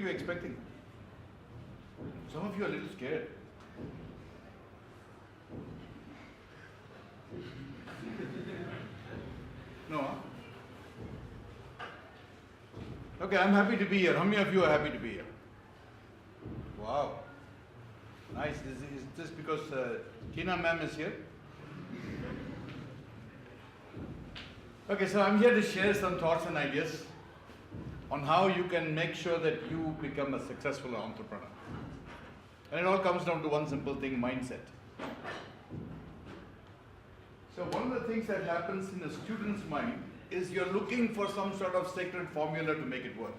you expecting? Some of you are a little scared. No? Huh? Okay, I'm happy to be here. How many of you are happy to be here? Wow. Nice. Is this because Tina ma'am is here? Okay, so I'm here to share some thoughts and ideas on how you can make sure that you become a successful entrepreneur. And it all comes down to one simple thing, mindset. So one of the things that happens in a student's mind is you're looking for some sort of sacred formula to make it work.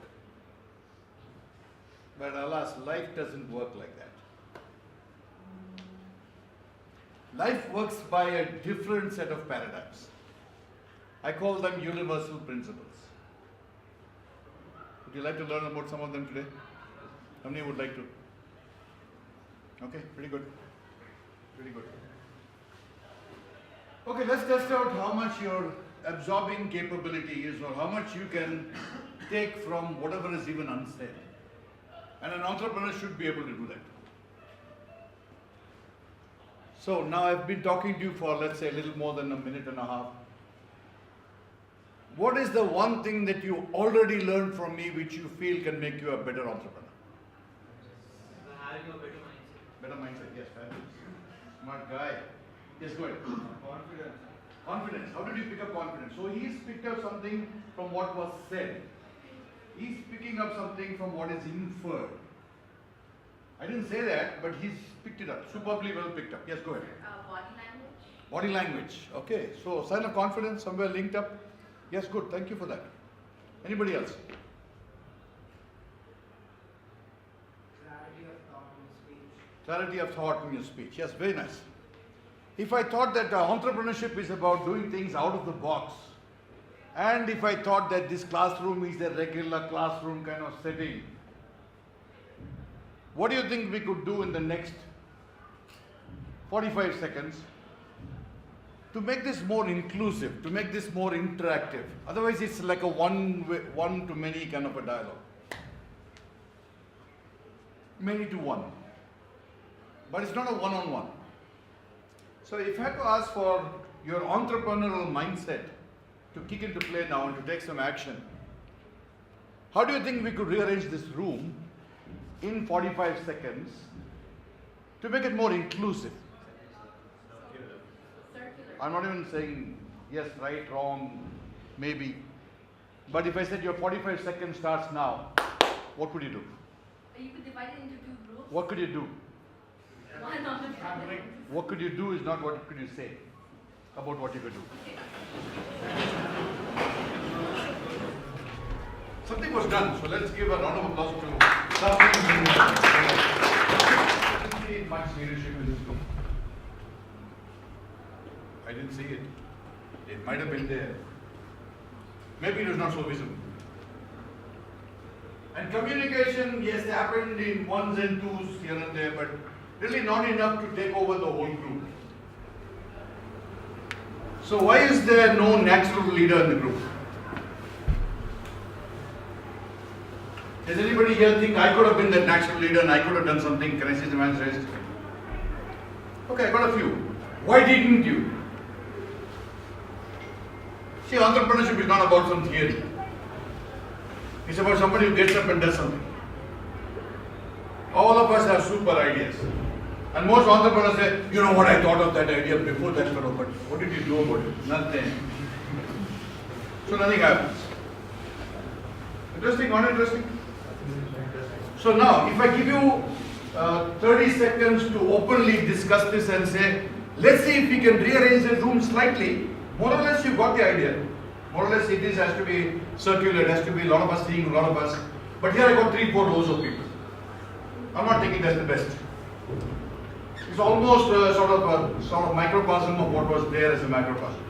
But alas, life doesn't work like that. Life works by a different set of paradigms. I call them universal principles. Would you like to learn about some of them today? How many would like to? Okay, pretty good. Pretty good. Okay, let's test out how much your absorbing capability is or how much you can take from whatever is even unsaid. And an entrepreneur should be able to do that. So now I've been talking to you for, let's say, a little more than a minute and a half. What is the one thing that you already learned from me which you feel can make you a better entrepreneur? Having a better mindset. Better mindset, yes, fabulous. Smart guy. Yes, go ahead. Confidence. Confidence. How did you pick up confidence? So he's picked up something from what was said. He's picking up something from what is inferred. I didn't say that, but he's picked it up. Superbly well picked up. Yes, go ahead. Body language. Body language. Okay. So sign of confidence somewhere linked up. Yes, good. Thank you for that. Anybody else? Clarity of thought in speech. Clarity of thought in your speech. Yes, very nice. If I thought that entrepreneurship is about doing things out of the box, and if I thought that this classroom is a regular classroom kind of setting, what do you think we could do in the next 45 seconds to make this more inclusive, to make this more interactive? Otherwise, it's like a one-to-many kind of a dialogue. Many to one. But it's not a one-on-one. So if I had to ask for your entrepreneurial mindset to kick into play now and to take some action, how do you think we could rearrange this room in 45 seconds to make it more inclusive? Circular. I'm not even saying yes, right, wrong, maybe. But if I said your 45 seconds starts now, what would you do? You could divide it into two groups. What could you do? One on the front. What could you do is not what could you say about what you could do. Something was done, so let's give a round of applause to something. I didn't see much leadership in this room. I didn't see it. It might have been there. Maybe it was not so visible. And communication, yes, happened in ones and twos here and there, but really not enough to take over the whole group. So why is there no natural leader in the group? Does anybody here think I could have been that natural leader and I could have done something? Can I see the man's raised? Okay, I got a few. Why didn't you? See, entrepreneurship is not about some theory. It's about somebody who gets up and does something. All of us have super ideas. And most entrepreneurs say, you know what, I thought of that idea before that fellow, but what did you do about it? Nothing. So nothing happens. Interesting, not interesting? So now, if I give you 30 seconds to openly discuss this and say, let's see if we can rearrange the room slightly, more or less you got the idea. More or less has to be circular, it has to be a lot of us seeing a lot of us. But here I got 3-4 rows of people. I'm not taking that's the best. It's almost sort of microcosm of what was there as a macrocosm.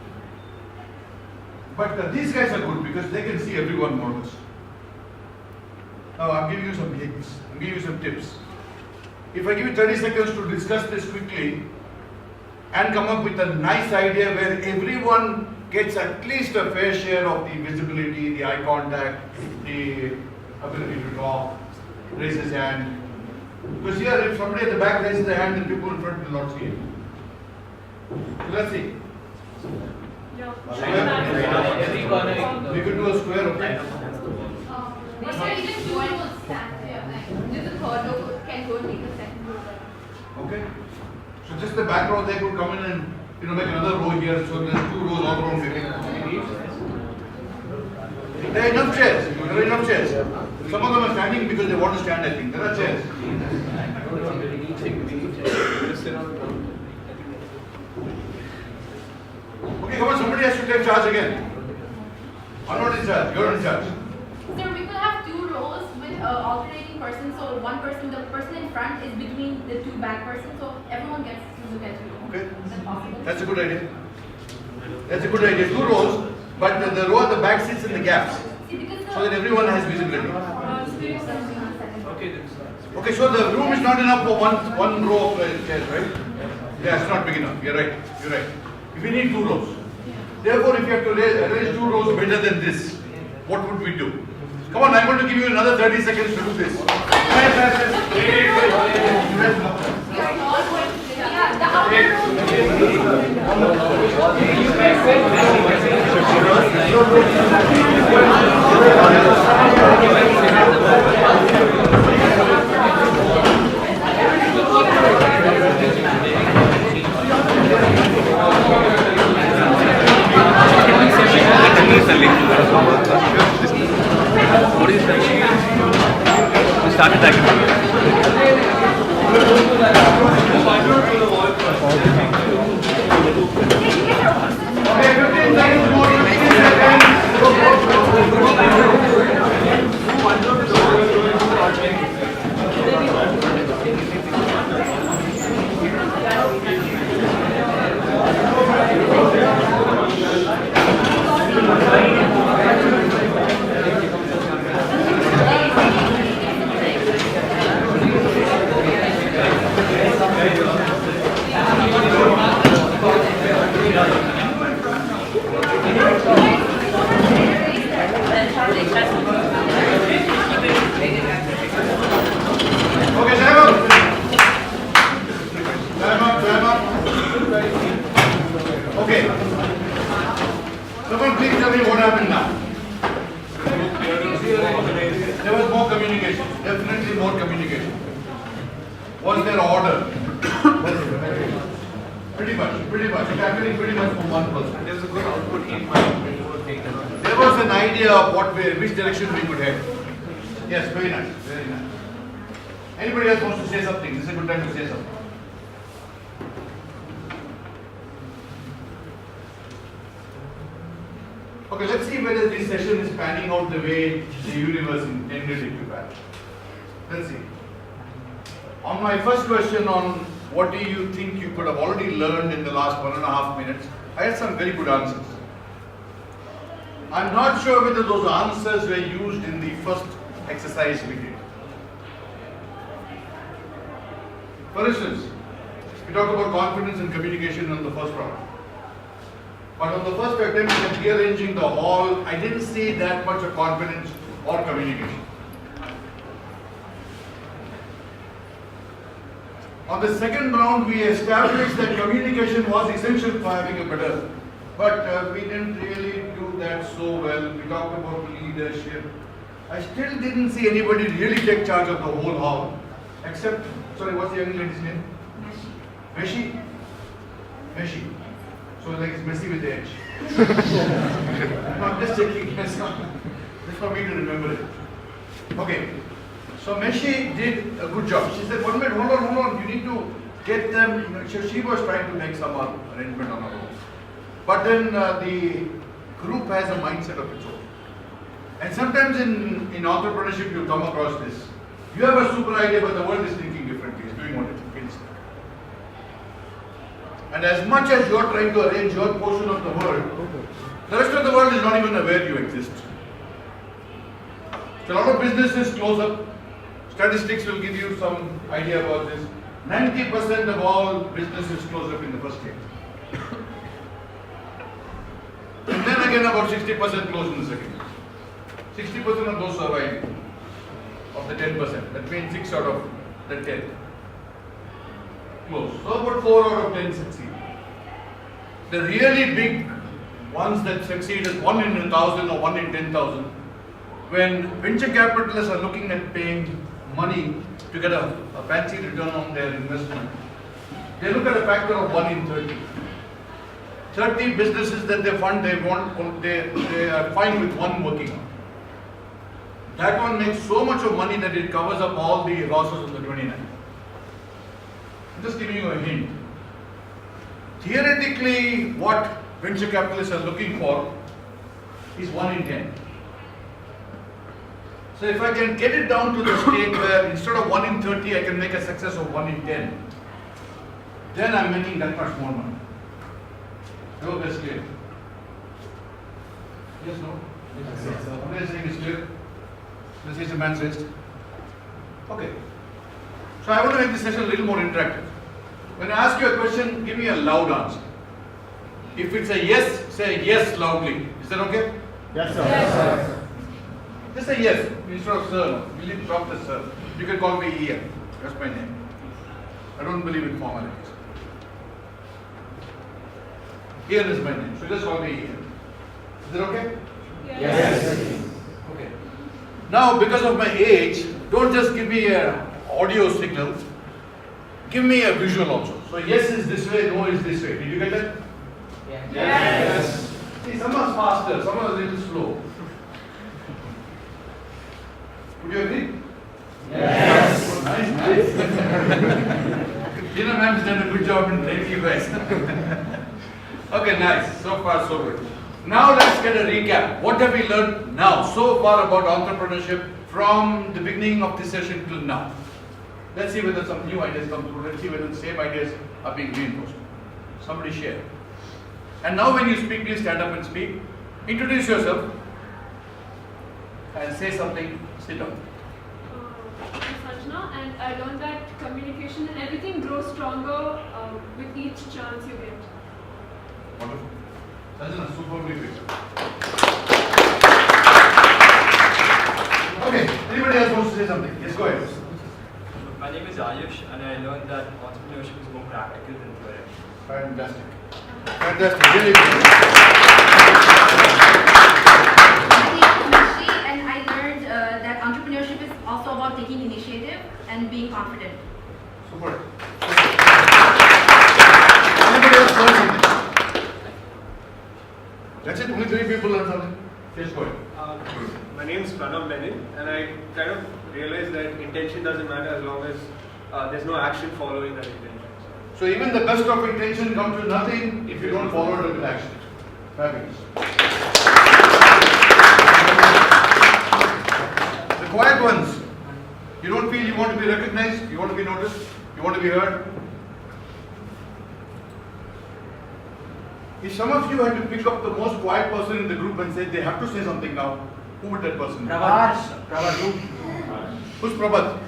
But these guys are good because they can see everyone more or less. Now I'm giving you some hints, I'm giving you some tips. If I give you 30 seconds to discuss this quickly and come up with a nice idea where everyone gets at least a fair share of the visibility, the eye contact, the ability to talk, raise his hand. Because here, if somebody at the back raises their hand, then people in front will not see it. So let's see. Every corner. We could do a square, okay? But sir, even two rows stand there. Like, just the third row can go and take the second row. Okay. So just the back row, they could come in and make another row here. So there's 2 rows all around maybe. There are enough chairs. There are enough chairs. Some of them are standing because they want to stand, I think. There are chairs. Okay, come on, somebody has to take charge again. I'm not in charge, you're in charge. Sir, we could have 2 rows with alternating persons. So the person in front is between the 2 back persons. So everyone gets to look at you. Okay. Is that possible? That's a good idea. That's a good idea. 2 rows, but the row at the back sits in the gaps. See, because So that everyone has visibility. Okay, then. Okay, so the room is not enough for one row of chairs, right? Yeah, it's not big enough. You're right. You're right. We need 2 rows. Therefore, if you have to arrange 2 rows better than this, what would we do? Come on, I'm going to give you another 30 seconds to do this. You're all going to yeah, the outer What is that? We started that. Okay, 15 seconds more. 15 seconds. Okay, time up. Time up. Okay. Someone please tell me what happened now. There was more communication. Definitely more communication. Was there order? Pretty much. It's happening pretty much from one person. There was a good output in my before taken. There was an idea of which direction we could head. Yes, very nice. Anybody else wants to say something? This is a good time to say something. Okay, let's see whether this session is panning out the way the universe intended it to pan. Let's see. On my first question on what do you think you could have already learned in the last 1.5 minutes, I had some very good answers. I'm not sure whether those answers were used in the first exercise we did. For instance, we talked about confidence and communication on the first round. But on the first attempt at rearranging the hall, I didn't see that much of confidence or communication. On the second round, we established that communication was essential for having a better, but we didn't really do that so well. We talked about leadership. I still didn't see anybody really take charge of the whole hall, except, sorry, what's the young lady's name? Meshi. So like it's messy with the edge. No, I'm just checking. Just for me to remember it. Okay. So Meshi did a good job. She said, "1 minute, hold on. You need to get them." She was trying to make some arrangement on her own. But then the group has a mindset of its own. And sometimes in entrepreneurship, you come across this. You have a super idea, but the world is thinking differently. It's doing what it feels. And as much as you're trying to arrange your portion of the world, the rest of the world is not even aware you exist. So a lot of businesses close up. Statistics will give you some idea about this. 90% of all businesses close up in the first year. And then again about 60% close in the second year. 60% of those survive of the 10%. That means 6 out of the 10. Close. So about 4 out of 10 succeed. The really big ones that succeed is 1 in 1,000 or 1 in 10,000. When venture capitalists are looking at paying money to get a fancy return on their investment, they look at a factor of 1 in 30. 30 businesses that they fund, they are fine with one working on. That one makes so much of money that it covers up all the losses of the 29. I'm just giving you a hint. Theoretically, what venture capitalists are looking for is 1 in 10. So if I can get it down to the state where instead of 1 in 30, I can make a success of 1 in 10, then I'm making that much more money. I hope that's clear. Yes, no? Yes. What are you saying is clear? This is a man's waist. Okay. So I want to make this session a little more interactive. When I ask you a question, give me a loud answer. If it's a yes, say yes loudly. Is that okay? Yes, sir. Yes, sir. Just say yes instead of sir. You need to drop the sir. You can call me Ian. That's my name. I don't believe in formalities. Ian is my name. So just call me Ian. Is that okay? Yes. Okay. Now, because of my age, don't just give me an audio signal. Give me a visual also. So yes is this way, no is this way. Did you get that? Yes. See, some are faster, some are a little slow. Would you agree? Yes. Oh, nice. Tina ma'am has done a good job in training you guys. Okay, nice. So far, so good. Now let's get a recap. What have we learned now so far about entrepreneurship from the beginning of this session till now? Let's see whether some new ideas come through. Let's see whether the same ideas are being reinforced. Somebody share. And now when you speak, please stand up and speak. Introduce yourself and say something. Sit down. I'm Sanjana, and I learned that communication and everything grows stronger with each chance you get. Wonderful. Sanjana, superbly picked. Okay, anybody else wants to say something? Yes, go ahead. My name is Ayush, and I learned that entrepreneurship is more practical than theoretical. Fantastic. Fantastic. Really good. My name is Mishi, and I learned that entrepreneurship is also about taking initiative and being confident. Super. Anybody else learn something? That's it. Only 3 people learn something. Yes, go ahead. My name is Pranav Menon, and I kind of realized that intention doesn't matter as long as there's no action following that intention. So even the best of intention comes to nothing if you don't follow it with action. Fabulous. The quiet ones. You don't feel you want to be recognized, you want to be noticed, you want to be heard. If some of you had to pick up the most quiet person in the group and say they have to say something now, who would that person be? Prabhat. Who's Prabhat?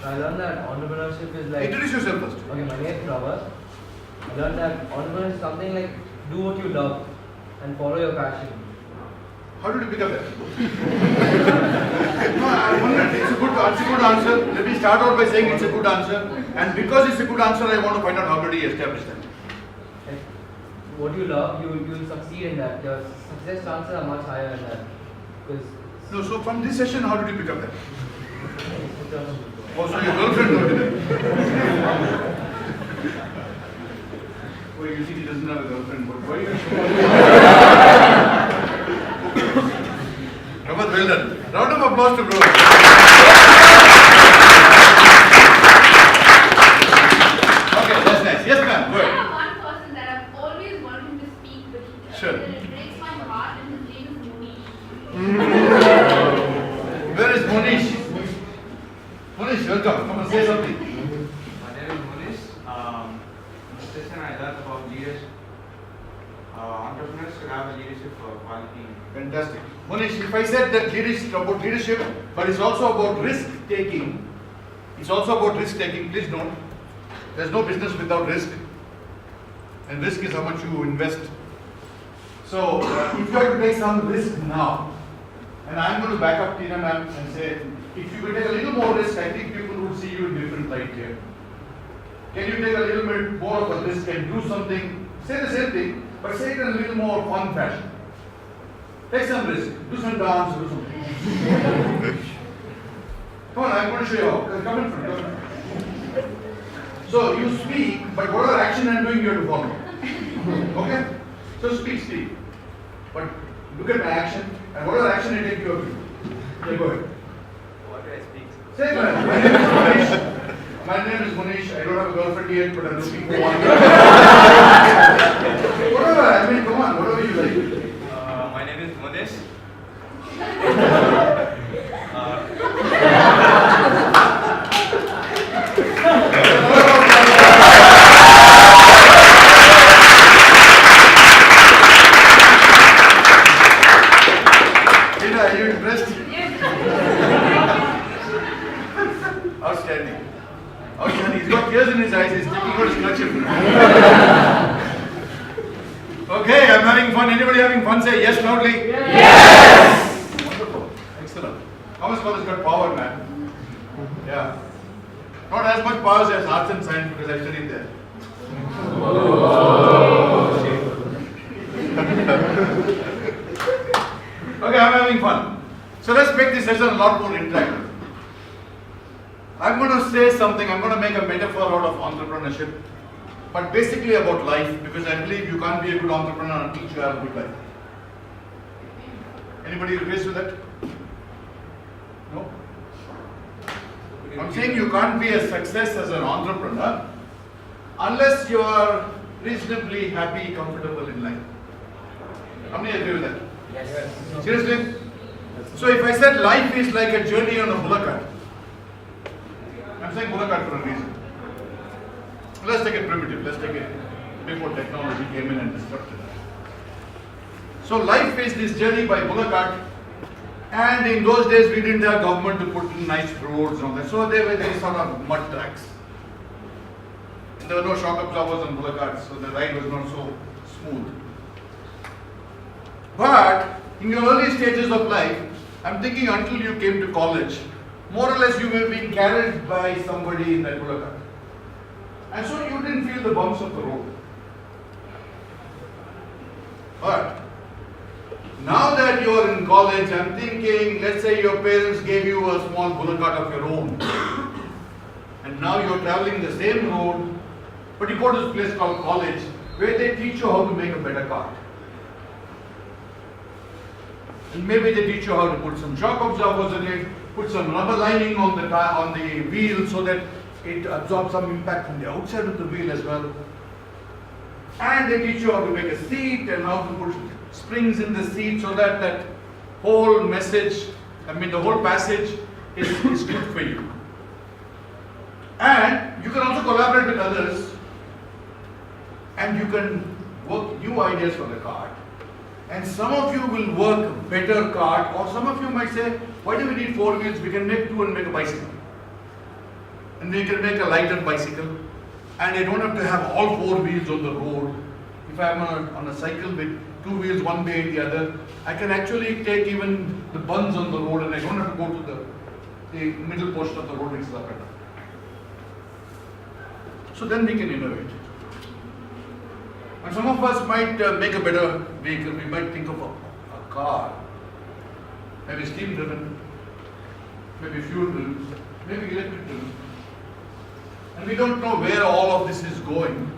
I learned that entrepreneurship is like. Introduce yourself first. Okay, my name is Prabhat. I learned that entrepreneurship is something like do what you love and follow your passion. How did you pick up that? No, I wondered. It's a good answer. Let me start out by saying it's a good answer. And because it's a good answer, I want to find out how did he establish that. Like, what you love, you will succeed in that. Your success chances are much higher in that. Because No, so from this session, how did you pick up that? it's internal. Oh, so your girlfriend told you that. Oh, you see, he doesn't have a girlfriend, but why are you Prabhat, well done. Round of applause to Prabhat. Okay, that's nice. Yes, ma'am, go I ahead. have one person that I've always wanted him to speak, but Sure. it breaks my heart, and his name is Munish. Where is Monish? Monish, welcome. Come and say something. My name is Munish. In this session I learned about leadership. Entrepreneurs should have a leadership quality. Fantastic. Monish, if I said that leadership about leadership, but it's also about risk taking, please note, there's no business without risk. And risk is how much you invest. So, if you have to take some risk now, And I'm going to back up Tina ma'am and say, if you could take a little more risk, I think people would see you in different light here. Can you take a little bit more of a risk and do something, say the same thing, but say it in a little more fun fashion. Take some risk, do some dance, do something. Come on, I'm going to show you how. Come in front. So you speak, but whatever action I'm doing, you have to follow. Okay? So speak. But look at my action, and whatever action I take, you have to do. Okay, go ahead. What do I speak? Say, man, my name is Manish. My name is Manish. I don't have a girlfriend yet, but I'm looking for one. Whatever, I mean, come on, whatever you like. My name is Manish. Tina, are you impressed? Yes. Outstanding. Outstanding. He's got tears in his eyes. He's taking out his kerchief. Okay, I'm having fun. Anybody having fun? Say yes loudly. Yes. Wonderful. Excellent. Commerce College got power, man. Yeah. Not as much power as arts and science because I studied there. Okay, I'm having fun. So let's make this session a lot more interactive. I'm going to say something, I'm going to make a metaphor out of entrepreneurship, but basically about life, because I believe you can't be a good entrepreneur until you have a good life. Anybody agrees with that? No? I'm saying you can't be a success as an entrepreneur unless you are reasonably happy, comfortable in life. How many agree with that? Yes. Seriously? So if I said life is like a journey on a bullock cart, I'm saying bullock cart for a reason. Let's take it primitive, let's take it before technology came in and disrupted it. So life is this journey by bullock cart, and in those days we didn't have government to put in nice roads and all that, so they were these sort of mud tracks. And there were no shock absorbers on bullock carts, so the ride was not so smooth. But in your early stages of life, I'm thinking until you came to college, more or less you may have been carried by somebody in that bullock cart. And so you didn't feel the bumps of the road. But now that you are in college, I'm thinking, let's say your parents gave you a small bullock cart of your own. And now you're traveling the same road, but you go to this place called college, where they teach you how to make a better cart. And maybe they teach you how to put some shock absorbers in it, put some rubber lining on the wheel so that it absorbs some impact from the outside of the wheel as well. And they teach you how to make a seat and how to put springs in the seat so that that whole message, the whole passage is good for you. And you can also collaborate with others and you can work new ideas for the cart. And some of you will work a better cart, or some of you might say, why do we need 4 wheels? We can make 2 and make a bicycle. And we can make a lighter bicycle. And I don't have to have all 4 wheels on the road. If I'm on a cycle with 2 wheels, one way and the other, I can actually take even the bunds on the road and I don't have to go to the middle portion of the road which is up and down. So then we can innovate. And some of us might make a better vehicle. We might think of a car, maybe steam driven, maybe fuel driven, maybe electric driven. And we don't know where all of this is going,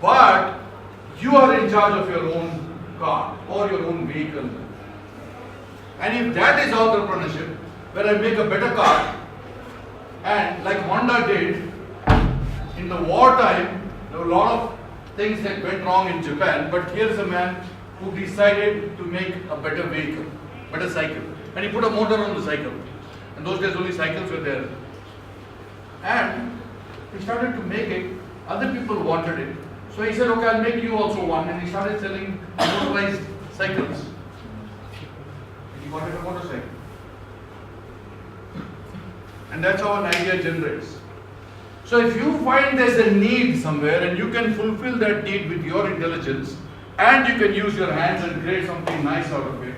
but you are in charge of your own car or your own vehicle. And if that is entrepreneurship, where I make a better car, and like Honda did in the wartime, there were a lot of things that went wrong in Japan, but here's a man who decided to make a better vehicle, better cycle. And he put a motor on the cycle. In those days only cycles were there. And he started to make it, other people wanted it. So he said, okay, I'll make you also one. And he started selling motorized cycles. And he wanted a motorcycle. And that's how an idea generates. So if you find there's a need somewhere and you can fulfill that need with your intelligence and you can use your hands and create something nice out of it,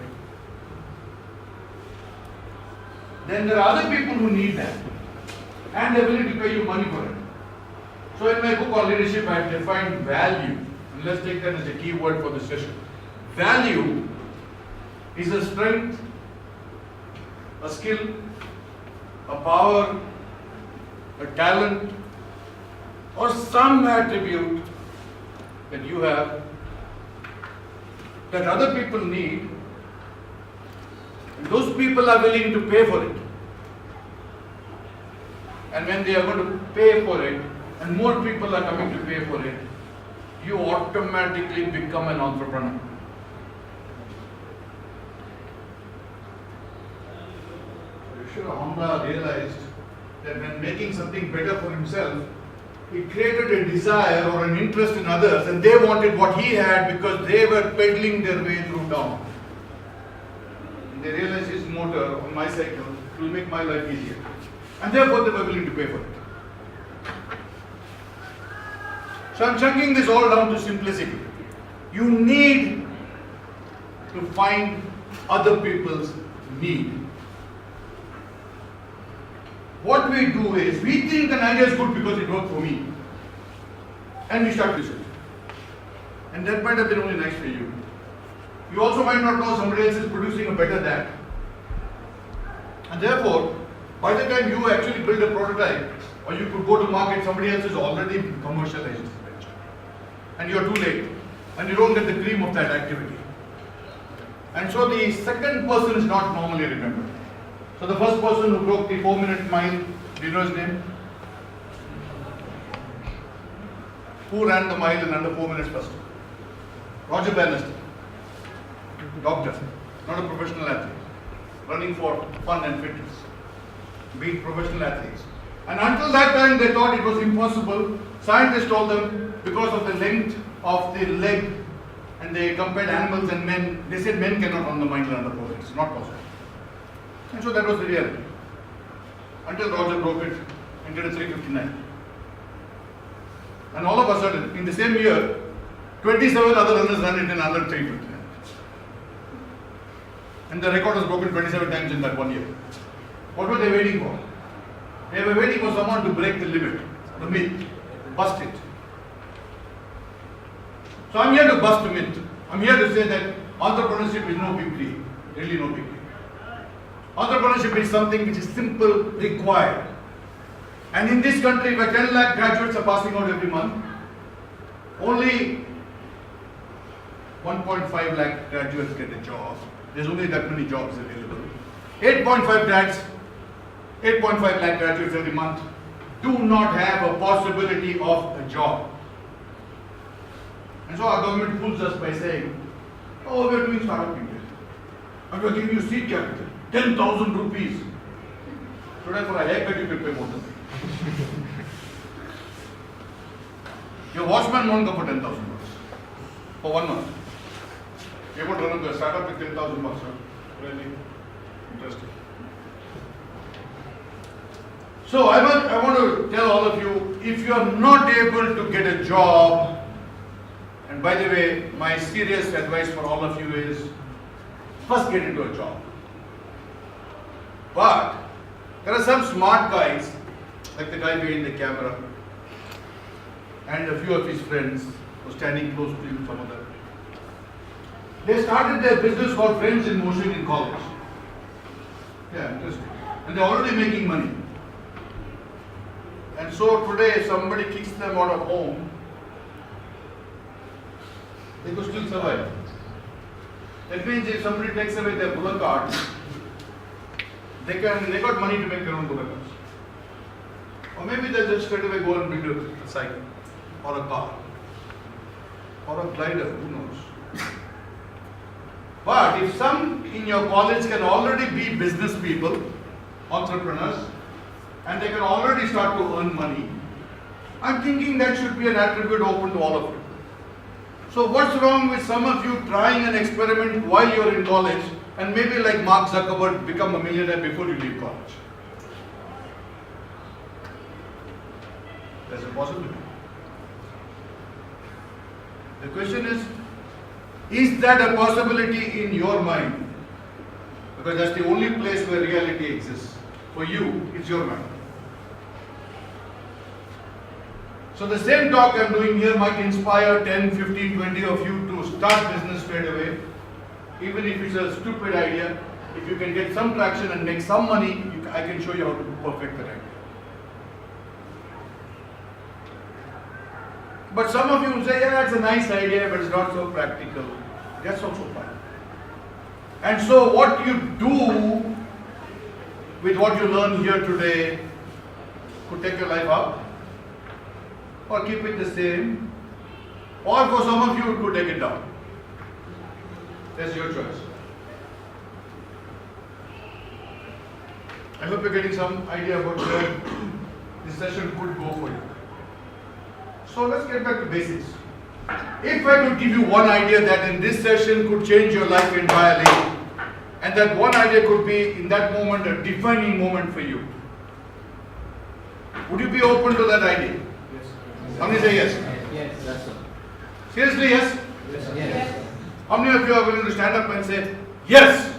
then there are other people who need that and they're willing to pay you money for it. So in my book on leadership, I have defined value, and let's take that as a key word for this session. Value is a strength, a skill, a power, a talent, or some attribute that you have that other people need, and those people are willing to pay for it. And when they are going to pay for it, and more people are coming to pay for it, you automatically become an entrepreneur. Yoshiro Honda realized that when making something better for himself, he created a desire or an interest in others, and they wanted what he had because they were pedaling their way through town. And they realized his motor on my cycle will make my life easier. And therefore they were willing to pay for it. So I'm chunking this all down to simplicity. You need to find other people's need. What we do is, we think an idea is good because it worked for me. And we start using it. And that might have been only nice for you. You also might not know somebody else is producing a better that. And therefore, by the time you actually build a prototype, or you could go to market, somebody else is already commercialized. And you're too late. And you don't get the cream of that activity. And so the second person is not normally remembered. So the first person who broke the 4-minute mile, do you know his name? Who ran the mile in under 4 minutes first? Roger Bannister. Doctor, not a professional athlete. Running for fun and fitness. Beat professional athletes. And until that time they thought it was impossible. Scientists told them because of the length of the leg, and they compared animals and men, they said men cannot run the mile in under 4 minutes. It's not possible. And so that was the reality. Until Roger broke it and did a 3:59. And all of a sudden, in the same year, 27 other runners ran it in under 3:59. And the record was broken 27 times in that 1 year. What were they waiting for? They were waiting for someone to break the limit, the myth, bust it. So I'm here to bust the myth. I'm here to say that entrepreneurship is no big deal, really no big deal. Entrepreneurship is something which is simple, required. And in this country where 10 lakh graduates are passing out every month, only 1.5 lakh graduates get a job. There's only that many jobs available. 8.5 lakh graduates every month do not have a possibility of a job. And so our government fools us by saying, oh, we're doing startup India. And we're giving you seed capital, 10,000 rupees. Today for a haircut you can pay more than that. Your watchman won't go for 10,000 bucks for 1 month. You want to run a startup with 10,000 bucks, huh? Really interesting. So I want to tell all of you, if you are not able to get a job, and by the way, my serious advice for all of you is, first get into a job. But there are some smart guys, like the guy behind the camera, and a few of his friends who are standing close to him, some of them. They started their business called Friends in Motion in college. Yeah, interesting. And they're already making money. And so today, if somebody kicks them out of home, they could still survive. That means if somebody takes away their bullock cart, they got money to make their own bullock carts. Or maybe they'll just straight away go and build a cycle, or a car, or a glider, who knows. But if some in your college can already be business people, entrepreneurs, and they can already start to earn money, I'm thinking that should be an attribute open to all of you. So what's wrong with some of you trying an experiment while you're in college, and maybe like Mark Zuckerberg become a millionaire before you leave college? There's a possibility. The question is that a possibility in your mind? Because that's the only place where reality exists. For you, it's your mind. So the same talk I'm doing here might inspire 10, 15, 20 of you to start business straight away. Even if it's a stupid idea, if you can get some traction and make some money, I can show you how to perfect that idea. But some of you will say, yeah, that's a nice idea, but it's not so practical. That's also fine. And so what you do with what you learn here today could take your life up, or keep it the same, or for some of you it could take it down. That's your choice. I hope you're getting some idea about where this session could go for you. So let's get back to basics. If I could give you one idea that in this session could change your life entirely, and that one idea could be in that moment a defining moment for you, would you be open to that idea? Yes. How many say yes? Yes. That's so. Seriously, yes? Yes. How many of you are willing to stand up and say, yes?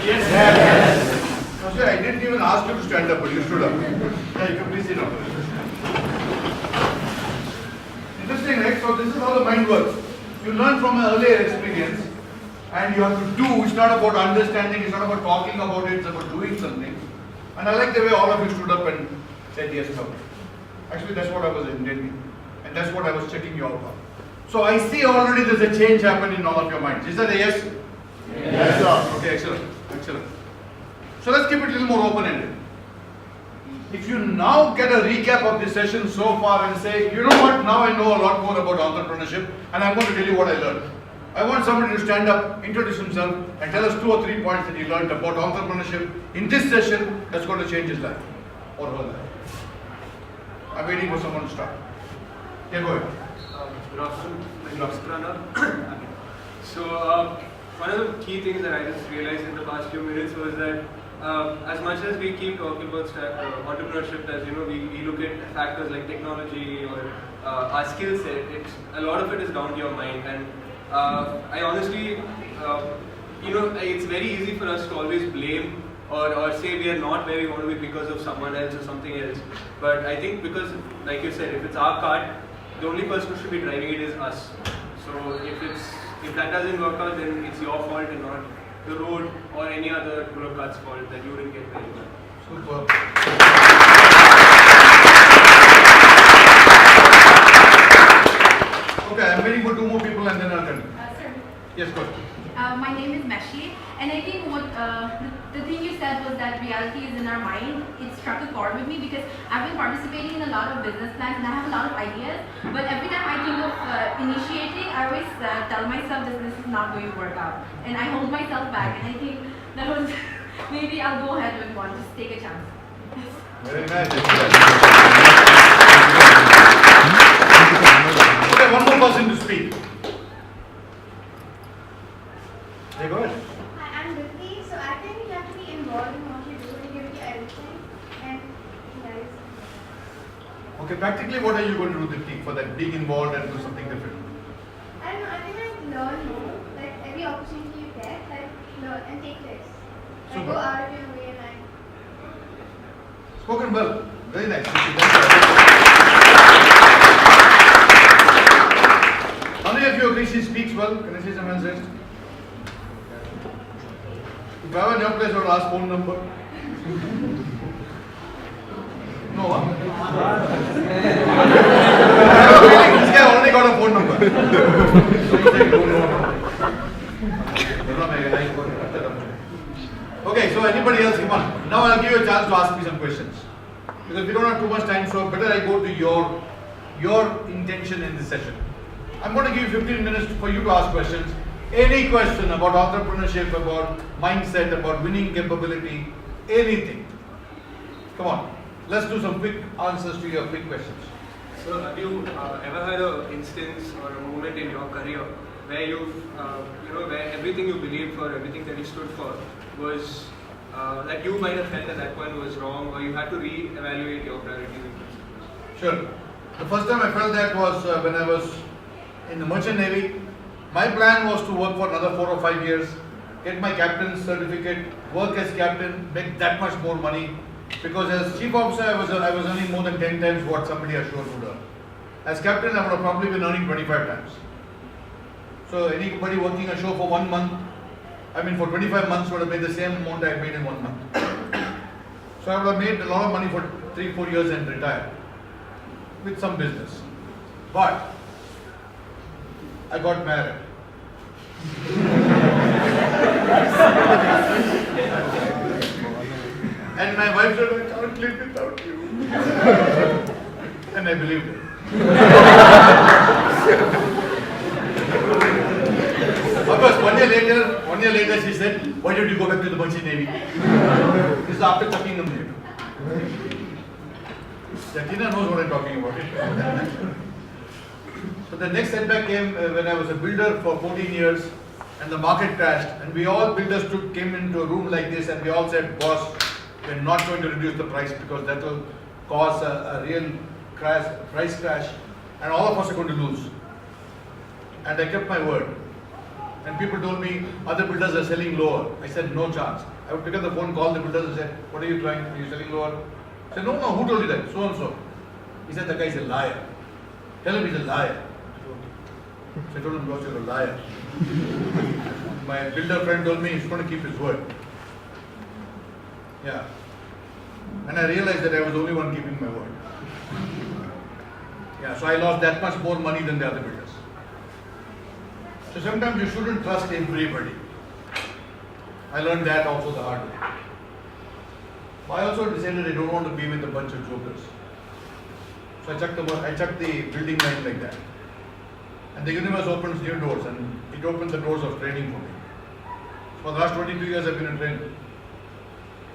Yes. Yes. Now, see, I didn't even ask you to stand up, but you stood up. Yeah, you can please sit down. Interesting, right? So this is how the mind works. You learn from an earlier experience, and you have to do. It's not about understanding, it's not about talking about it, it's about doing something. And I like the way all of you stood up and said yes, no. Actually, that's what I was intending. And that's what I was checking you out on. So I see already there's a change happening in all of your minds. Is that a yes? Yes, sir. Okay, excellent. Excellent. So let's keep it a little more open-ended. If you now get a recap of this session so far and say, you know what, now I know a lot more about entrepreneurship and I'm going to tell you what I learned. I want somebody to stand up, introduce himself and tell us 2 or 3 points that he learned about entrepreneurship in this session that's going to change his life or her life. I'm waiting for someone to start. Yeah, go ahead. Good afternoon. My name is Pranav. So, one of the key things that I just realized in the past few minutes was that as much as we keep talking about entrepreneurship, as you know, we look at factors like technology or our skill set. A lot of it is down to your mind, and I honestly, it's very easy for us to always blame or say we are not where we want to be because of someone else or something else. But I think because, like you said, if it's our cart, the only person who should be driving it is us. So if that doesn't work out, then it's your fault and not the road or any other bureaucrat's fault that you didn't get very well. Super. Okay, I'm waiting for 2 more people and then I'll tell you. Sir, Yes, go ahead. my name is Meshi, and I think what the thing you said was that reality is in our mind. It struck a chord with me because I've been participating in a lot of business plans and I have a lot of ideas. But every time I think of initiating, I always tell myself that this is not going to work out, and I hold myself back. And I think that was maybe I'll go ahead with one. Just take a chance. Very nice. Okay, one more person to speak. Yeah, go ahead. Hi, I'm Ricky. So I think you have to be involved in what you do and give it everything. And guys. Okay, practically what are you going to do, Dipti, for that being involved and do something different? I don't know, I think I learn more. Like every opportunity you get, like learn and take risks. Like Super. go out of your way and like. Spoken well. Very nice. How many of you agree she speaks well? Can I see some hands raised? If I were in your place, I would ask phone number. No, huh? This guy already got a phone number. Okay, so anybody else, come on. Now I'll give you a chance to ask me some questions. Because we don't have too much time, so better I go to your intention in this session. I'm going to give you 15 minutes for you to ask questions. Any question about entrepreneurship, about mindset, about winning capability, anything. Come on, let's do some quick answers to your quick questions. So have you ever had an instance or a moment in your career where where everything you believed for, everything that you stood for was that you might have felt at that point was wrong, or you had to re-evaluate your priorities and principles? Sure. The first time I felt that was when I was in the Merchant Navy. My plan was to work for another 4 or 5 years get my captain's certificate, work as captain, make that much more money. Because as chief officer, I was earning more than 10 times what somebody ashore would earn. As captain, I would have probably been earning 25 times. So anybody working ashore for 1 month, for 25 months would have made the same amount I made in 1 month. So I would have made a lot of money for 3-4 years and retired with some business. But I got married. And my wife said, I can't live without you. And I believed it. Of course, 1 year later she said, why don't you go back to the Merchant Navy? This is after chucking them there. Tina knows what I'm talking about. So the next setback came when I was a builder for 14 years and the market crashed, and we all builders came into a room like this and we all said, boss, we're not going to reduce the price because that will cause a real price crash, and all of us are going to lose. And I kept my word. And people told me other builders are selling lower. I said, no chance. I would pick up the phone, call the builders and say, what are you trying? Are you selling lower? I said, no, who told you that? So and so. He said, the guy is a liar. Tell him he's a liar. So I told him, boss, you're a liar. My builder friend told me he's going to keep his word. Yeah. And I realized that I was the only one keeping my word. Yeah, so I lost that much more money than the other builders. So sometimes you shouldn't trust everybody. I learned that also the hard way. I also decided I don't want to be with a bunch of jokers. So I chucked the building line like that. And the universe opens new doors, and it opened the doors of training for me. For the last 22 years I've been in training.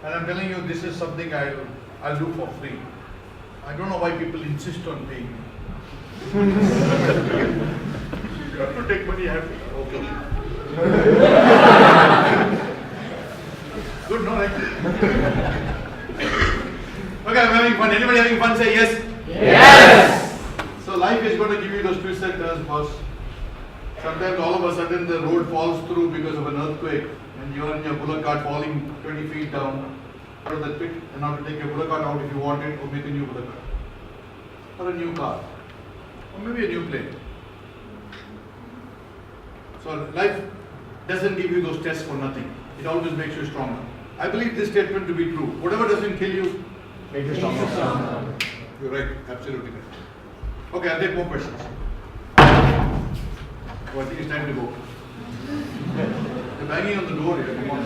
And I'm telling you, this is something I'll do for free. I don't know why people insist on paying me. You have to take money, I have to. Okay. Good, no, right? Okay, I'm having fun. Anybody having fun? Say yes. Yes. So life is going to give you those twists and turns, boss. Sometimes all of a sudden the road falls through because of an earthquake, and you're in your bullock cart falling 20 feet down out of the pit, and now to take your bullock cart out if you want it, or make a new bullock cart, or a new car, or maybe a new plane. So life doesn't give you those tests for nothing. It always makes you stronger. I believe this statement to be true. Whatever doesn't kill you, makes you stronger. You're right, absolutely right. Okay, I'll take more questions. Oh, I think it's time to go. You're banging on the door here. Come on.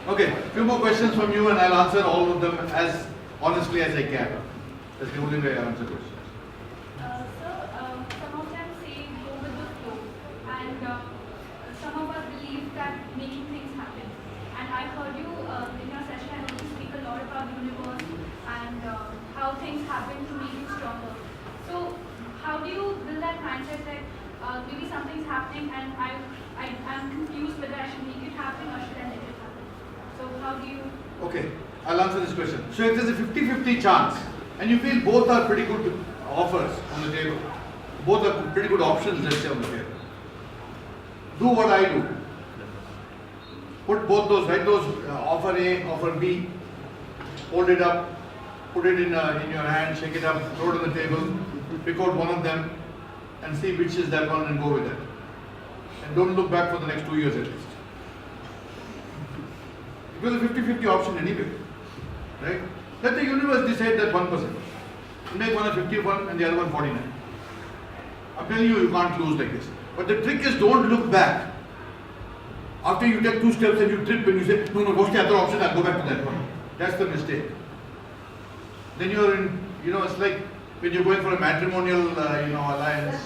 Okay, few more questions from you, and I'll answer all of them as honestly as I can. That's the only way I answer questions. Some of them say go with the flow, and some of us believe that making things happen. And I heard you in your session, I heard you speak a lot about the universe and how things happen to make you stronger. So how do you build that mindset that maybe something's happening and I'm confused whether I should make it happen or should I let it happen? So how do you... Okay, I'll answer this question. So if there's a 50-50 chance and you feel both are pretty good offers on the table, both are pretty good options, let's say, on the table, do what I do. Put both those, write those offer A, offer B, hold it up, put it in your hand, shake it up, throw it on the table, pick out one of them and see which is that one and go with it. And don't look back for the next 2 years at least. It was a 50-50 option anyway, right? Let the universe decide that 1%. Make one a 51 and the other one 49. I'm telling you, you can't lose like this. But the trick is don't look back. After you take 2 steps and you trip and you say, no, what's the other option? I'll go back to that one. That's the mistake. Then you're in, it's like when you're going for a matrimonial, alliance.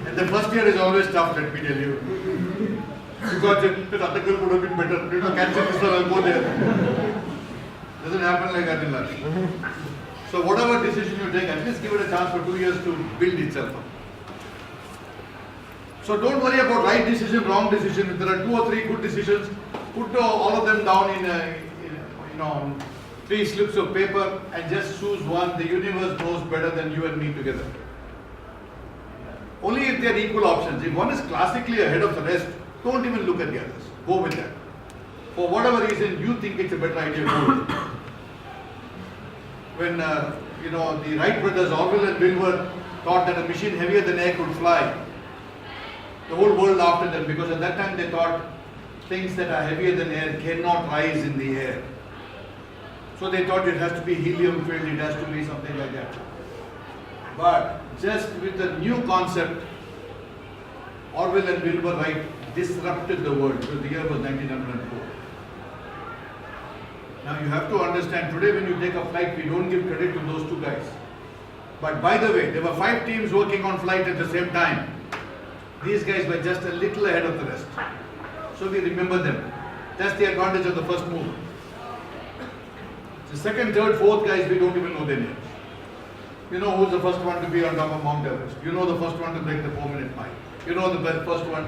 And the first year is always tough, let me tell you. Because the other girl would have been better. Cancel this one, I'll go there. Doesn't happen like that in life. So whatever decision you take, at least give it a chance for 2 years to build itself up. So don't worry about right decision, wrong decision. If there are 2 or 3 good decisions, put all of them down in 3 slips of paper and just choose one. The universe knows better than you and me together. Only if they are equal options. If one is classically ahead of the rest, don't even look at the others. Go with that. For whatever reason you think it's a better idea, go with it. When the Wright brothers, Orville and Wilbur, thought that a machine heavier than air could fly, the whole world laughed at them because at that time they thought things that are heavier than air cannot rise in the air. So they thought it has to be helium filled, it has to be something like that. But just with the new concept, Orville and Wilbur Wright disrupted the world. So the year was 1904. Now you have to understand, today when you take a flight, we don't give credit to those two guys. But by the way, there were 5 teams working on flight at the same time. These guys were just a little ahead of the rest. So we remember them. That's the advantage of the first move. The second, third, fourth guys, we don't even know their names. You know who's the first one to be on top of Mount Everest. You know the first one to break the 4-minute mile. You know the first one,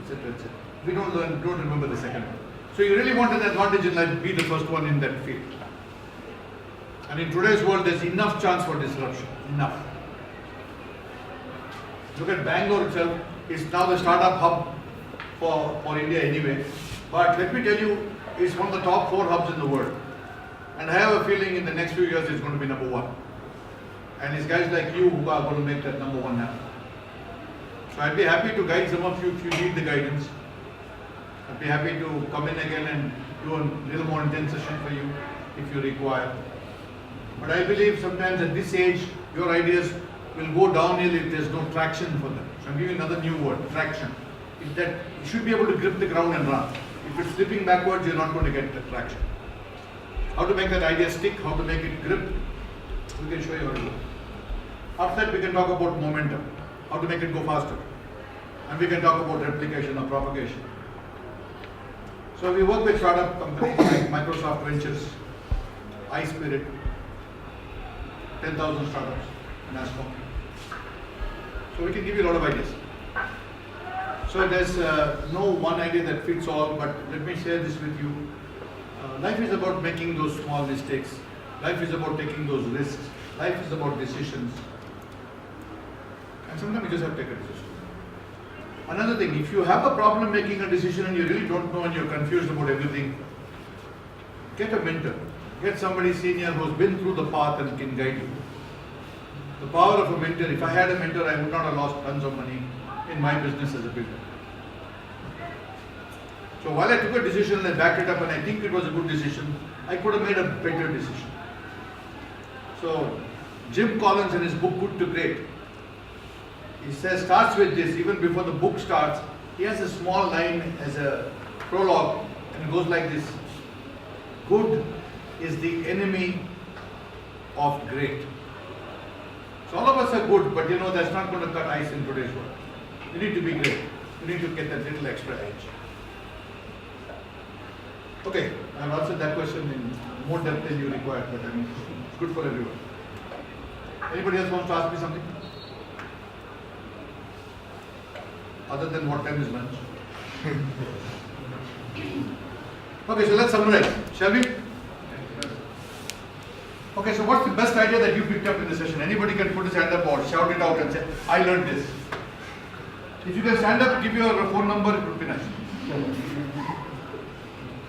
etc., etc. We don't remember the second one. So you really want an advantage in life, be the first one in that field. And in today's world, there's enough chance for disruption. Enough. Look at Bangalore itself. It's now the startup hub for India anyway. But let me tell you, it's one of the top 4 hubs in the world. And I have a feeling in the next few years it's going to be number 1. And it's guys like you who are going to make that number 1 happen. So I'd be happy to guide some of you if you need the guidance. I'd be happy to come in again and do a little more intense session for you if you require. But I believe sometimes at this age, your ideas will go downhill if there's no traction for them. So I'm giving another new word, traction. You should be able to grip the ground and run. If it's slipping backwards, you're not going to get the traction. How to make that idea stick, how to make it grip, we can show you how to do. After that, we can talk about momentum, how to make it go faster. And we can talk about replication or propagation. So we work with startup companies like Microsoft Ventures, iSpirit, 10,000 startups in ASCOM. So we can give you a lot of ideas. So there's no one idea that fits all, but let me share this with you. Life is about making those small mistakes. Life is about taking those risks. Life is about decisions. And sometimes you just have to take a decision. Another thing, if you have a problem making a decision and you really don't know and you're confused about everything, get a mentor. Get somebody senior who's been through the path and can guide you. The power of a mentor. If I had a mentor, I would not have lost tons of money in my business as a builder. So while I took a decision and I backed it up and I think it was a good decision, I could have made a better decision. So Jim Collins in his book Good to Great, he says, starts with this, even before the book starts, he has a small line as a prologue and it goes like this: good is the enemy of great. So all of us are good, but that's not going to cut ice in today's world. You need to be great. You need to get that little extra edge. Okay, I've answered that question in more depth than you required, but it's good for everyone. Anybody else wants to ask me something? Other than what time is lunch? Okay, so let's summarize, shall we? Okay, so what's the best idea that you picked up in the session? Anybody can put his hand up or shout it out and say, I learned this. If you can stand up, give your phone number, it would be nice.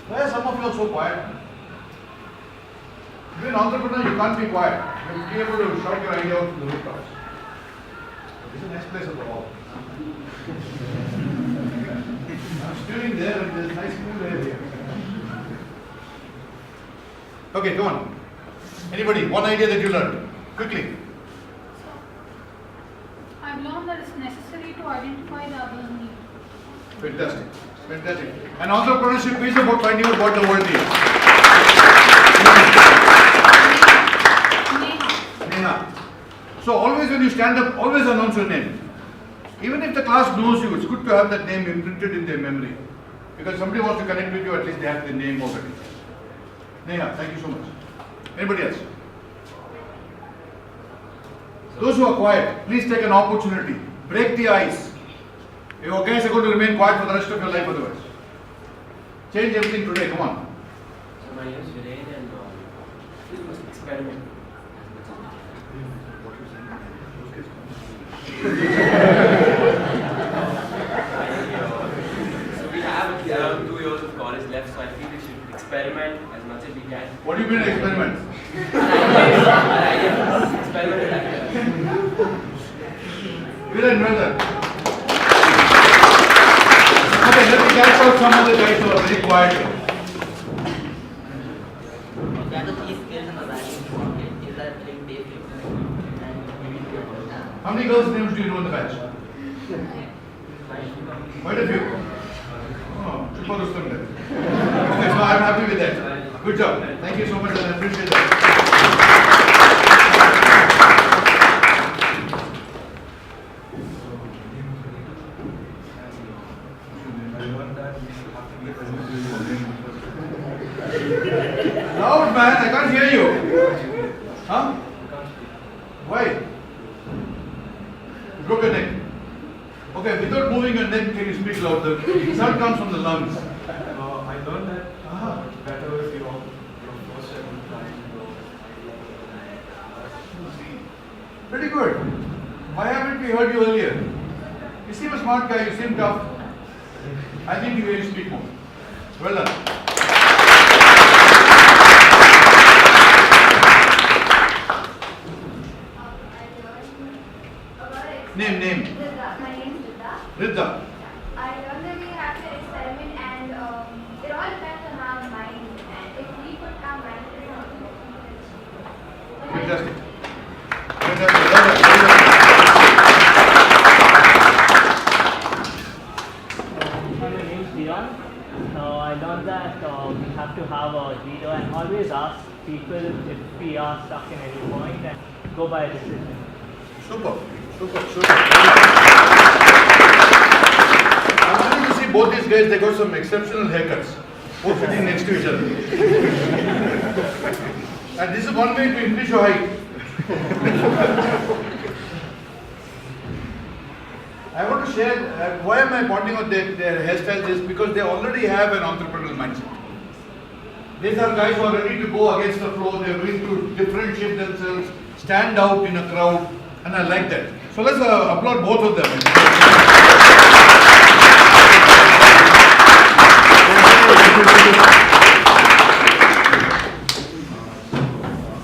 Why are some of you are so quiet? If you're an entrepreneur, you can't be quiet. You have to be able to shout your idea out to the rooftops. It's a nice place of the hall. I'm stewing there and there's nice cool air here. Okay, come on. Anybody, one idea that you learned? Quickly. I've learned that it's necessary to identify the other's needs. Fantastic. Fantastic. And entrepreneurship is about finding out what the world needs. Neha. So always when you stand up, always announce your name. Even if the class knows you, it's good to have that name imprinted in their memory. Because somebody wants to connect with you, at least they have the name already. Neha, thank you so much. Anybody else? Those who are quiet, please take an opportunity. Break the ice. You guys are going to remain quiet for the rest of your life otherwise. Change everything today, come on. So my name is Viren and this was experiment. So we have around 2 years of college left, so I feel we should experiment as much as we can. What do you mean experiment? Experiment with ideas. Viren, well done. Okay, let me catch out some of the guys who are very quiet. What are the key skills and the values you wanted? Is that like basic? How many girls' names do you know in the batch? Quite a few. Oh, super Rustam then. Okay, so I'm happy with that. Good job. Thank you so much and I appreciate that. Loud man, I can't hear you. Huh? Why? You broke your neck. Okay, without moving your neck, can you speak louder? The sound comes from the lungs. I learned that better if you're first and trying Pretty good. Why haven't we heard you earlier? You seem a smart guy, you seem tough. I think you will speak more. Well done. Name. Riddha. My name is Riddha. Riddha. I learned that we have to experiment and it all depends on our mind. And if we put our mind to something, Fantastic. My name is Dion. I learned that we have to have a leader and always ask people if we are stuck in any point and go by a decision. Super. I'm happy to see both these guys, they got some exceptional haircuts. Both sitting next to each other. And this is one way to increase your height. I want to share, why am I pointing out their hairstyles is because they already have an entrepreneurial mindset. These are guys who are ready to go against the flow, they are willing to differentiate themselves, stand out in a crowd, and I like that. So let's applaud both of them.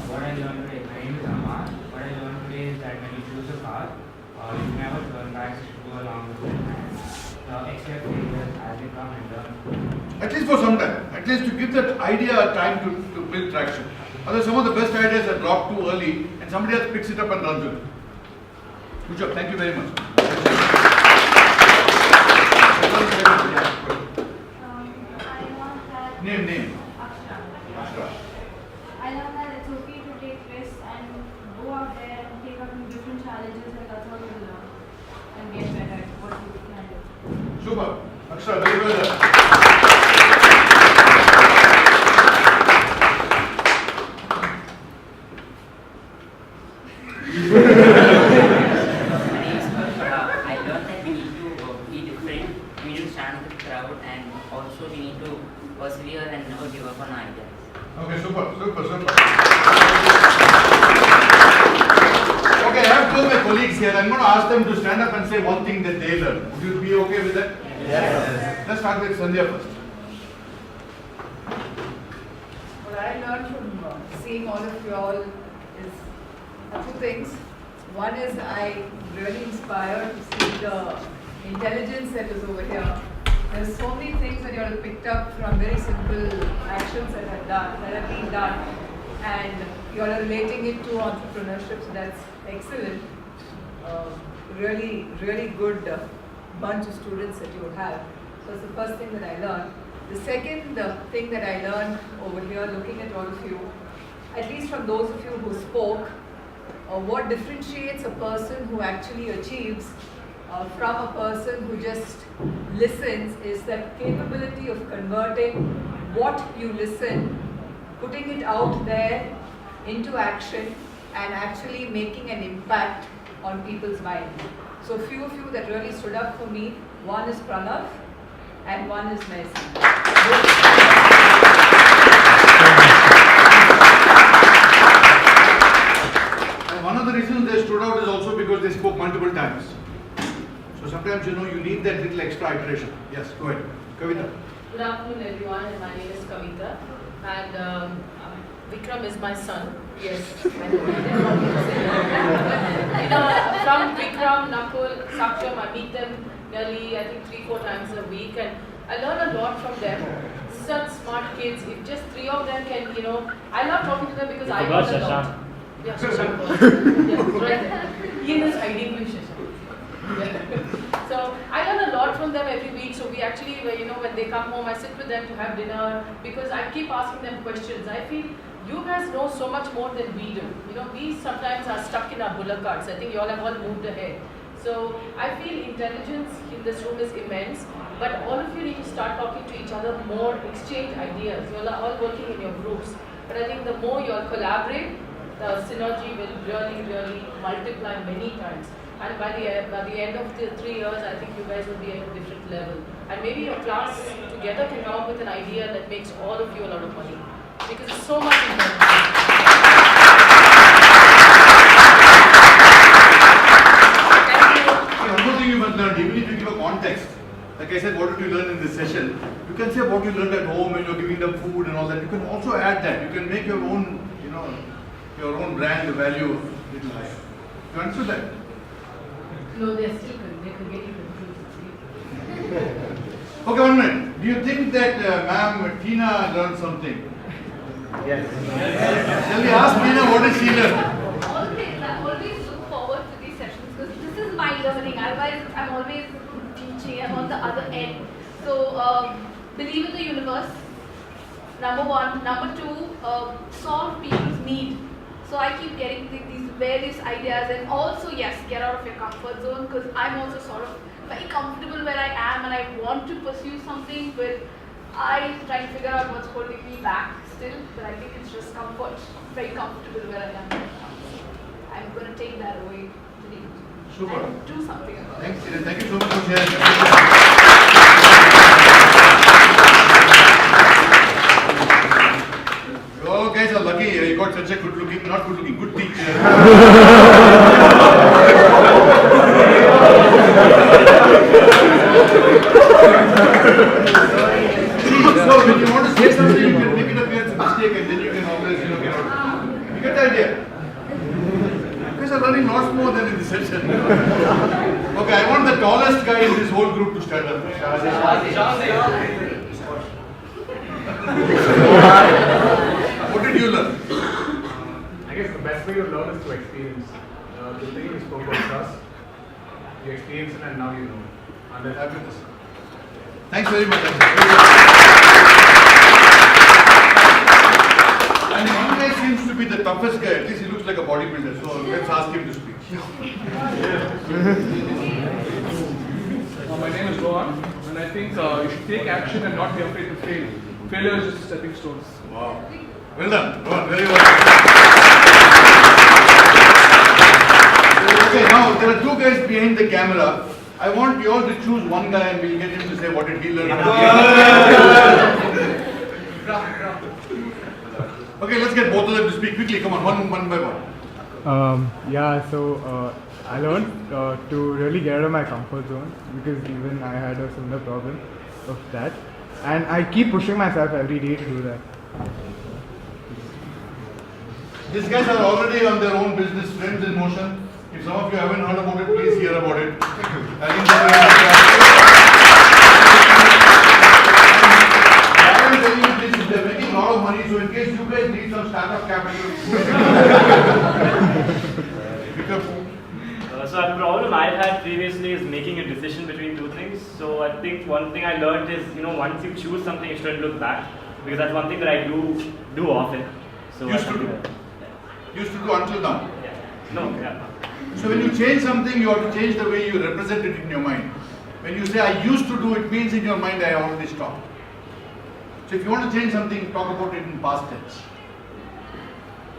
What I learned today, my name is Amar. What I learned today is that when you choose a path, you never turn back, you should go along with it and accept failures as they come and learn. At least for some time. At least to give that idea time to build traction. Otherwise, some of the best ideas are dropped too early and somebody else picks it up and runs with it. Good job. Thank you very much. I learned that Name. Ashra. I learned that it's okay to take risks and go out there and take up different challenges, and that's how you learn and get better at what you can do. Super. Aksha, very well done. I learned that we need to be different, we need to stand with the crowd, and also we need to persevere and never give up on our ideas. Okay, super. Okay, I have two of my colleagues here. I'm going to ask them to stand up and say one thing that they learned. Would you be okay with that? Yes. Let's start with Sandhya first. What I learned from seeing all of you all is two things. One is I'm really inspired to see the intelligence that is over here. There's so many things that you all have picked up from very simple actions that have been done, and you all are relating it to entrepreneurship, so that's excellent. Really good bunch of students that you have. So that's the first thing that I learned. The second thing that I learned over here, looking at all of you, at least from those of you who spoke, what differentiates a person who actually achieves from a person who just listens is that capability of converting what you listen, putting it out there into action, and actually making an impact on people's minds. So a few of you that really stood up for me, one is Pranav and one is Messi. And one of the reasons they stood out is also because they they spoke multiple times. So sometimes, you know, you need that little extra iteration. Yes, go ahead. Kavita. Good afternoon, everyone, and my name is Kavita. And Vikram is my son. Yes, I know. You know, from Vikram, Nakul, Saksham, I meet them nearly, I think, 3-4 times a week, and I learn a lot from them. Such smart kids. If just 3 of them can, you know, I love talking to them because I learn a lot. Yeah, Shashank. Yes, right there. He is hiding with Shashank. Yeah. So I learn a lot from them every week. So we actually, you know, when they come home, I sit with them to have dinner because I keep asking them questions. I feel you guys know so much more than we do. You know, we sometimes are stuck in our bullock carts. I think you all have all moved ahead. So I feel intelligence in this room is immense, but all of you need to start talking to each other more, exchange ideas. You all are all working in your groups. But I think the more you all collaborate, the synergy will really, really multiply many times. And by the end of the 3 years, I think you guys will be at a different level. And maybe your class together can come up with an idea that makes all of you a lot of money. Because it's so much important. One more thing you must learn, even if you give a context, like I said, what did you learn in this session? You can say what you learned at home when you're giving them food and all that. You can also add that. You can make your own, you know, your own brand value a little higher. You understood that? No, they could get you confused. Okay, 1 minute. Do you think that ma'am Tina learned something? Yes. Shall we ask Tina what did she learn? I always look forward to these sessions because this is my learning. Otherwise, I'm always teaching. I'm on the other end. So, believe in the universe. Number 1. Number 2, solve people's need. So I keep getting these various ideas, and also, yes, get out of your comfort zone because I'm also sort of very comfortable where I am and I want to pursue something, but I try to figure out what's holding me back still, but I think it's just comfort. I'm very comfortable where I am right now. So I'm going to take that away today. Super. And do something about it. Thanks, Tina. Thank you so much for sharing. You guys are lucky. You got such a good teacher. So when you want to say something, you can make it appear as a mistake, and then you can always, you know, get out. You get the idea? You guys are learning lots more than in this session. Okay, I want the tallest guy in this whole group to stand up. What did you learn? I guess the best way to learn is to experience. The thing you spoke about trust, you experience it and now you know. And then Fabulous. Thanks very much. And one guy seems to be the toughest guy. At least he looks like a bodybuilder. So let's ask him to speak. My name is Rohan, and I think you should take action and not be afraid to fail. Failure is just stepping stones. Wow. Well done. Rohan, very well. Okay, now there are 2 guys behind the camera. I want you all to choose one guy and we'll get him to say what did he learn. Okay, let's get both of them to speak quickly. Come on, one by one. I learned to really get out of my comfort zone because even I had a similar problem of that, and I keep pushing myself every day to do that. These guys are already on their own business, Friends in Motion. If some of you haven't heard about it, please hear about it. I think I am telling you this, they're making a lot of money, so in case you guys need some startup capital. So a problem I've had previously is making a decision between 2 things. So I think one thing I learned is, you know, once you choose something, you shouldn't look back, because that's one thing that I do often. So Used to do until now. Yeah. So when you change something, you have to change the way you represent it in your mind. When you say I used to do, it means in your mind I already stopped. So if you want to change something, talk about it in past tense.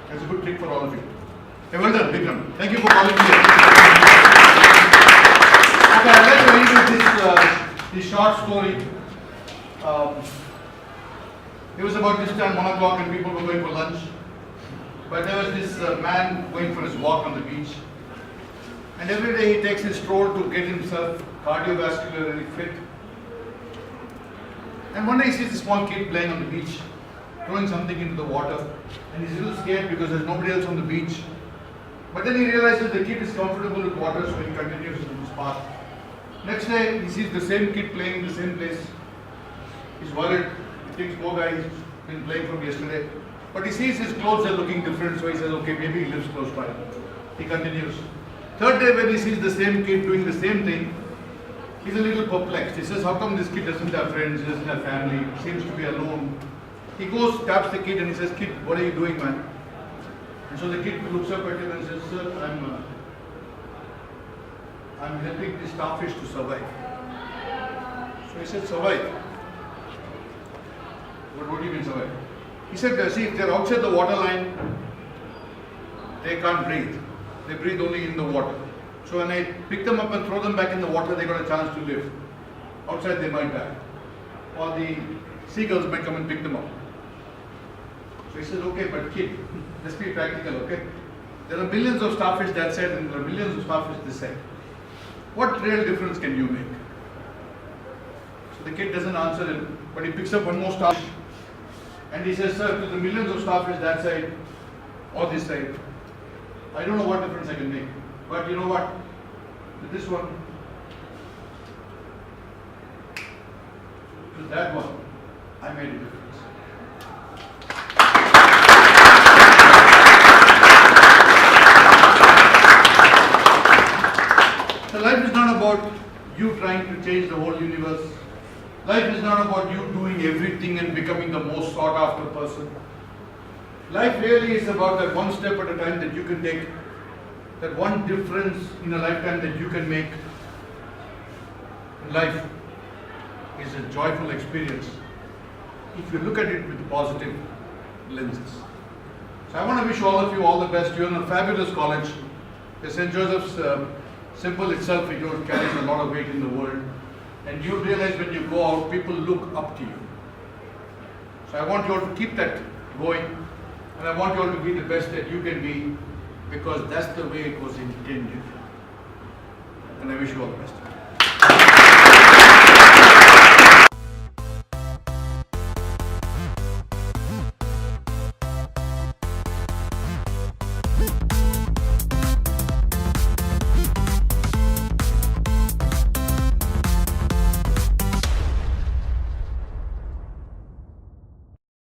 That's a good trick for all of you. Hey, well done, Vikram. Thank you for calling me here. Okay, I'd like to read you this short story. It was about this time, 1 o'clock, and people were going for lunch. But there was this man going for his walk on the beach. And every day he takes his stroll to get himself cardiovascularly fit. And one day he sees a small kid playing on the beach, throwing something into the water, and he's a little scared because there's nobody else on the beach. But then he realizes the kid is comfortable with water, so he continues on his path. Next day, he sees the same kid playing in the same place. He's worried. He thinks, poor guy, he's been playing from yesterday. But he sees his clothes are looking different, so he says, okay, maybe he lives close by. He continues. Third day, when he sees the same kid doing the same thing, he's a little perplexed. He says, how come this kid doesn't have friends, doesn't have family, seems to be alone? He goes, taps the kid, and he says, kid, what are you doing, man? And so the kid looks up at him and says, sir, I'm helping the starfish to survive. So he said, survive? What do you mean survive? He said, see, if they're outside the water line, they can't breathe. They breathe only in the water. So when I pick them up and throw them back in the water, they got a chance to live. Outside they might die. Or the seagulls might come and pick them up. So he says, okay, but kid, let's be practical, okay? There are millions of starfish that side and there are millions of starfish this side. What real difference can you make? So the kid doesn't answer him, but he picks up one more starfish and he says, sir, to the millions of starfish that side or this side, I don't know what difference I can make. But you know what? With this one, with that one, I made a difference. So life is not about you trying to change the whole universe. Life is not about you doing everything and becoming the most sought after person. Life really is about that one step at a time that you can take, that one difference in a lifetime that you can make. Life is a joyful experience if you look at it with positive lenses. So I want to wish all of you all the best. You're in a fabulous college. The St. Joseph's symbol itself, it carries a lot of weight in the world. And you realize when you go out, people look up to you. So I want you all to keep that going. And I want you all to be the best that you can be, because that's the way it was intended. And I wish you all the best.